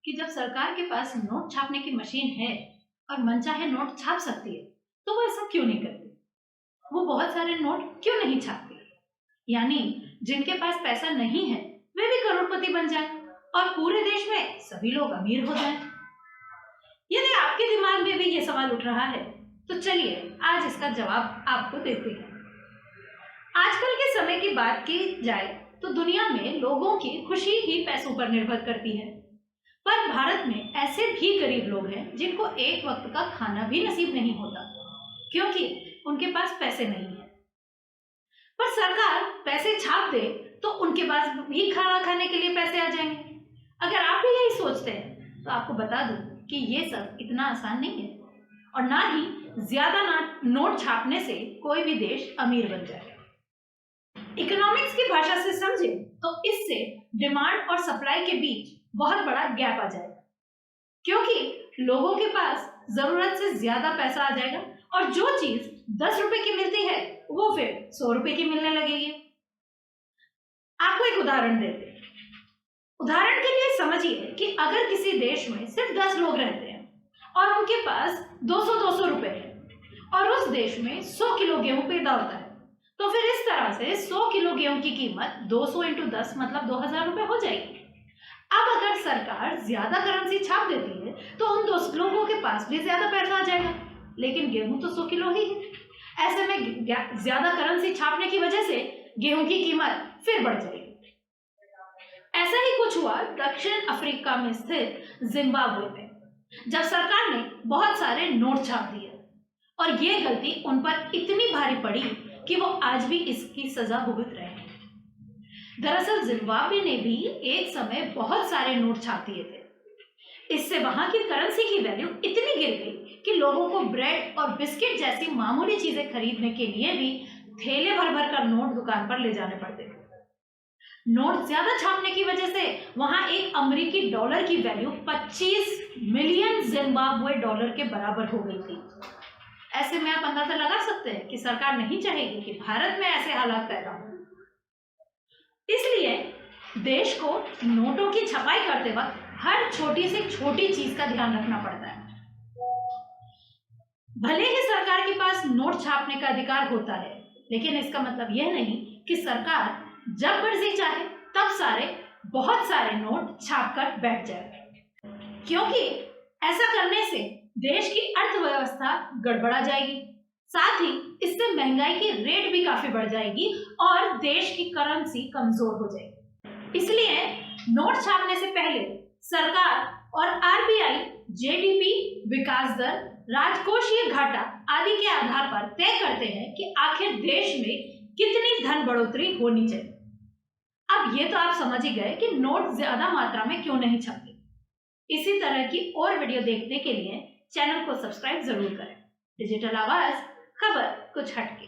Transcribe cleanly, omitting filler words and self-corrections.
कि जब सरकार के पास नोट छापने की मशीन है और मनचाहे नोट छाप सकती है, तो वो ऐसा क्यों नहीं करती? वो बहुत सारे नोट क्यों नहीं छापती? यानी जिनके पास पैसा नहीं है वे भी करोड़पति बन जाएं और पूरे देश में सभी लोग अमीर हो जाएं। यदि आपके दिमाग में भी ये सवाल उठ रहा है, तो चलिए आज इसका जवाब आपको देते हैं। आजकल के समय की बात की जाए तो दुनिया में लोगों की खुशी ही पैसों पर निर्भर करती है, पर भारत में ऐसे भी गरीब लोग हैं जिनको एक वक्त का खाना भी नसीब नहीं होता क्योंकि उनके पास पैसे नहीं है। पर सरकार पैसे छाप दे तो उनके पास भी खाना खाने के लिए पैसे आ जाएंगे। अगर आप भी यही सोचते हैं तो आपको बता दूं कि ये सब इतना आसान नहीं है और ना ही ज्यादा नोट छापने से कोई भी देश अमीर बन जाएगा। इकोनॉमिक्स की भाषा से समझे तो इससे डिमांड और सप्लाई के बीच बहुत बड़ा गैप आ जाएगा क्योंकि लोगों के पास जरूरत से ज्यादा पैसा आ जाएगा और जो चीज 10 रुपए की मिलती है वो फिर 100 रुपए की मिलने लगेगी। आपको एक उदाहरण देते हैं। उदाहरण के लिए समझिए कि अगर किसी देश में सिर्फ 10 लोग रहते हैं और उनके पास 200-200 रुपए है और उस देश में 100 किलो गेहूं पैदा होता है, तो फिर इस तरह से 100 किलो गेहूं की कीमत 200 इंटू 10 मतलब 2000 रुपए हो जाएगी। अब अगर सरकार ज्यादा करेंसी छाप देती है तो उन 2 लोगों के पास भी ज्यादा पैसा आ जाएगा, लेकिन गेहूं तो 100 किलो ही है। ऐसे में ज्यादा करेंसी छापने की वजह से गेहूं की कीमत फिर बढ़ जाएगी। ऐसा ही कुछ हुआ दक्षिण अफ्रीका में स्थित जिम्बाब्वे में, जब सरकार ने बहुत सारे नोट छाप दिए और ये गलती उन पर इतनी भारी पड़ी कि वो आज भी इसकी सजा भुगत रहे हैं। दरअसल जिम्बाब्वे ने भी एक समय बहुत सारे नोट छाप दिए थे। इससे वहां की करेंसी की वैल्यू इतनी गिर गई कि लोगों को ब्रेड और बिस्किट जैसी मामूली चीजें खरीदने के लिए भी थैले भर भर कर नोट दुकान पर ले जाने पड़ते थे। नोट ज्यादा छापने की वजह से वहां एक अमेरिकी डॉलर की वैल्यू 25 मिलियन जिम्बाब्वे डॉलर के बराबर हो गई थी। ऐसे में आप अंदाजा लगा सकते हैं कि सरकार नहीं चाहेगी कि भारत में ऐसे हालात पैदा हो। इसलिए देश को नोटों की छपाई करते वक्त हर छोटी से छोटी चीज का ध्यान रखना पड़ता है। भले ही सरकार के पास नोट छापने का अधिकार होता है, लेकिन इसका मतलब यह नहीं कि सरकार जब मर्जी चाहे तब बहुत सारे नोट छाप कर बैठ जाए, क्योंकि ऐसा करने से देश की अर्थव्यवस्था गड़बड़ा जाएगी, साथ ही इससे महंगाई की रेट भी काफी बढ़ जाएगी और देश की करेंसी कमजोर हो जाएगी। इसलिए नोट छापने से पहले सरकार और आरबीआई जीडीपी, विकास दर, राजकोषीय घाटा आदि के आधार पर तय करते हैं कि आखिर देश में कितनी धन बढ़ोतरी होनी चाहिए। अब ये तो आप समझ ही गए कि नोट ज्यादा मात्रा में क्यों नहीं छपते। इसी तरह की और वीडियो देखने के लिए चैनल को सब्सक्राइब जरूर करें। डिजिटल आवाज, खबर कुछ हटके।